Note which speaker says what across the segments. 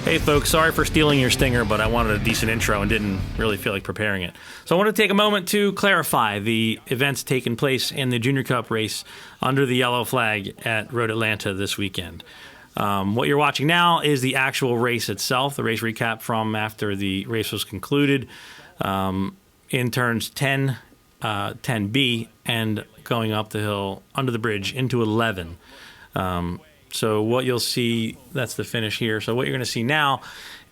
Speaker 1: Hey folks, sorry for stealing your stinger, but I wanted a decent intro and didn't really feel like preparing it. So I want to take a moment to clarify the events taking place in the Junior Cup race under the yellow flag at Road Atlanta this weekend. What you're watching now is the actual race itself, the race recap from after the race was concluded in turns 10, 10B, and going up the hill under the bridge into 11. So what you'll see, that's the finish here. So what you're going to see now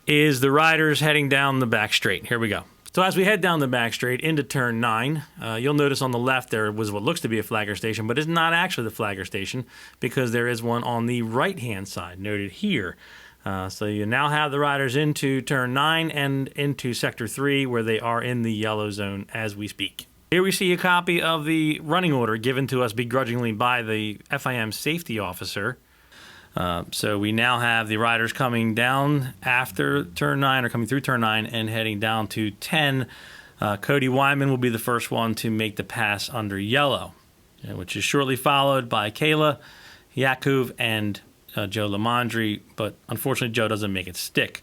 Speaker 1: is the riders heading down the back straight. Here we go. So as we head down the back straight into turn 9, you'll notice on the left there was what looks to be a flagger station, but it's not actually the flagger station because there is one on the right-hand side, noted here. So you now have the riders into turn 9 and into sector 3 where they are in the yellow zone as we speak. Here we see a copy of the running order given to us begrudgingly by the FIM safety officer. So we now have the riders coming down after turn 9 or coming through turn 9 and heading down to 10. Cody Wyman will be the first one to make the pass under yellow, which is shortly followed by Kayla, Yakuv, and Joe Lamondre, but unfortunately Joe doesn't make it stick.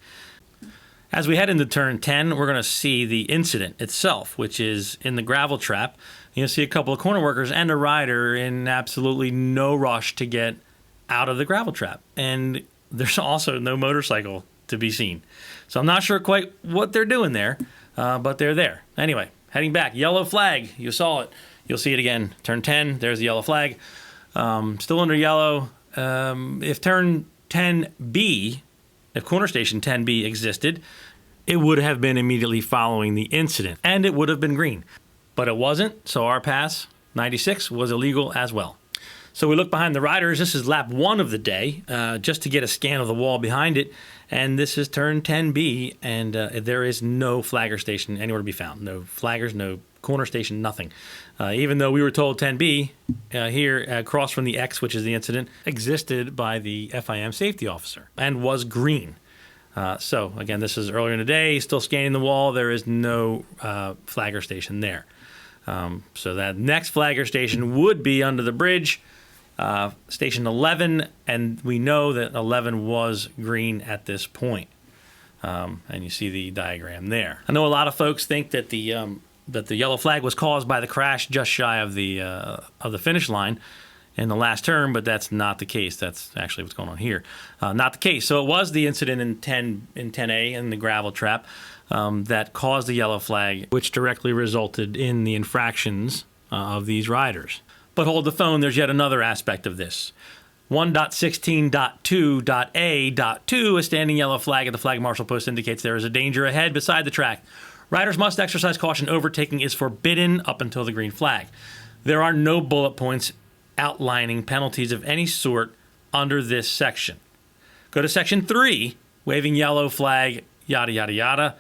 Speaker 1: As we head into turn 10, we're going to see the incident itself, which is in the gravel trap. You'll see a couple of corner workers and a rider in absolutely no rush to get out of the gravel trap. And there's also no motorcycle to be seen. So I'm not sure quite what they're doing there, but they're there. Anyway, heading back, yellow flag. You saw it. You'll see it again. Turn 10, there's the yellow flag. Still under yellow. If turn 10B, if corner station 10B existed, it would have been immediately following the incident, and it would have been green. But it wasn't, so our pass, 96, was illegal as well. So we look behind the riders. This is lap 1 of the day, just to get a scan of the wall behind it. And this is turn 10B, and there is no flagger station anywhere to be found. No flaggers, no corner station, nothing. Even though we were told 10B here across from the X, which is the incident, existed by the FIM safety officer and was green. So again, this is earlier in the day, still scanning the wall. There is no flagger station there. So that next flagger station would be under the bridge. Station 11, and we know that 11 was green at this point. And you see the diagram there. I know a lot of folks think that the yellow flag was caused by the crash just shy of the finish line in the last turn, but that's not the case. That's actually what's going on here. Not the case. So it was the incident in 10A in the gravel trap that caused the yellow flag, which directly resulted in the infractions of these riders. But hold the phone, there's yet another aspect of this. 1.16.2.A.2, a standing yellow flag at the flag marshal post indicates there is a danger ahead beside the track. Riders must exercise caution. Overtaking is forbidden up until the green flag. There are no bullet points outlining penalties of any sort under this section. Go to section 3, waving yellow flag, yada, yada, yada,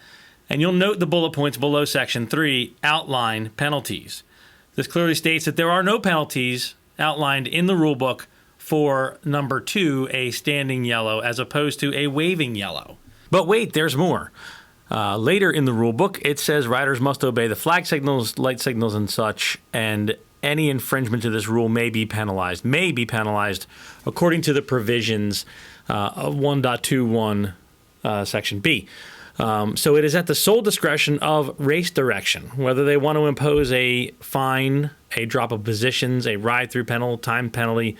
Speaker 1: and you'll note the bullet points below section 3 outline penalties. This clearly states that there are no penalties outlined in the rulebook for number 2, a standing yellow, as opposed to a waving yellow. But wait, there's more. Later in the rulebook, it says riders must obey the flag signals, light signals, and such, and any infringement to this rule may be penalized according to the provisions of 1.21 section B. So it is at the sole discretion of race direction whether they want to impose a fine, a drop of positions, a ride-through penalty, time penalty,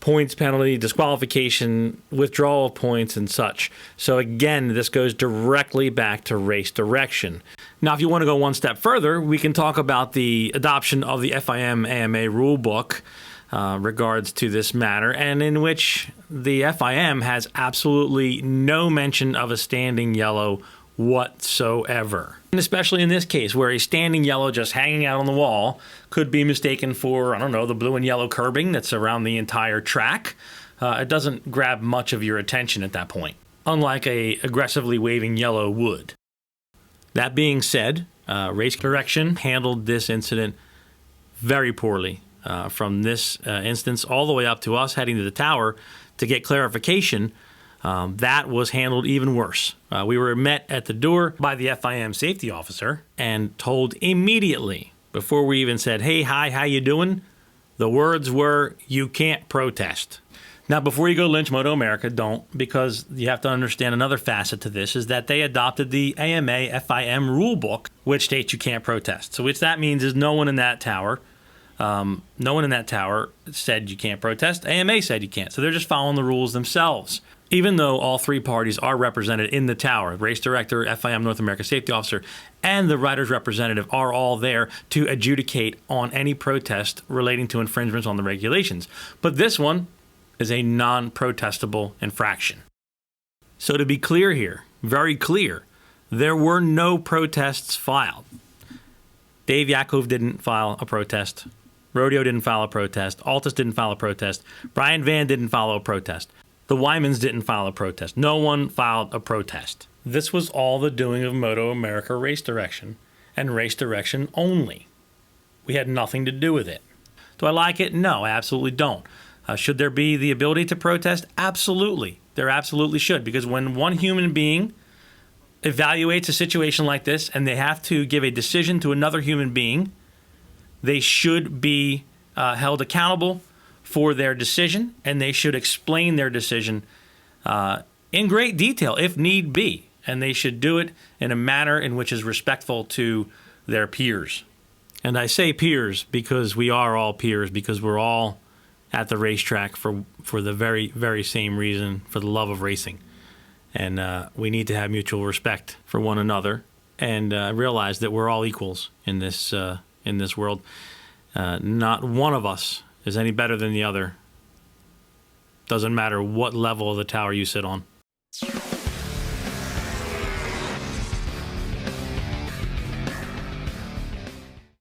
Speaker 1: points penalty, disqualification, withdrawal of points, and such. So again, this goes directly back to race direction. Now, if you want to go one step further, we can talk about the adoption of the FIM AMA rulebook regards to this matter, and in which the FIM has absolutely no mention of a standing yellow whatsoever. And especially in this case, where a standing yellow just hanging out on the wall could be mistaken for, I don't know, the blue and yellow curbing that's around the entire track. It doesn't grab much of your attention at that point, unlike a aggressively waving yellow would. That being said, race direction handled this incident very poorly. From this instance all the way up to us heading to the tower to get clarification, that was handled even worse. We were met at the door by the FIM safety officer and told immediately, before we even said, hey, hi, how you doing? The words were, you can't protest. Now, before you go lynch MotoAmerica, don't, because you have to understand another facet to this, is that they adopted the AMA FIM rule book, which states you can't protest. So what that means is no one in that tower said you can't protest. AMA said you can't. So they're just following the rules themselves. Even though all three parties are represented in the tower, race director, FIM North America safety officer, and the riders' representative are all there to adjudicate on any protest relating to infringements on the regulations. But this one is a non-protestable infraction. So to be clear here, very clear, there were no protests filed. Dave Yakov didn't file a protest. Rodeo didn't file a protest. Altus didn't file a protest. Brian Van didn't file a protest. The Wymans didn't file a protest. No one filed a protest. This was all the doing of MotoAmerica race direction, and race direction only. We had nothing to do with it. Do I like it? No, I absolutely don't. Should there be the ability to protest? Absolutely. There absolutely should, because when one human being evaluates a situation like this and they have to give a decision to another human being, they should be held accountable for their decision, and they should explain their decision in great detail if need be, and they should do it in a manner in which is respectful to their peers. And I say peers because we are all peers, because we're all at the racetrack for the very, very same reason, for the love of racing. And we need to have mutual respect for one another and realize that we're all equals in this world. Not one of us is any better than the other. Doesn't matter what level of the tower you sit on.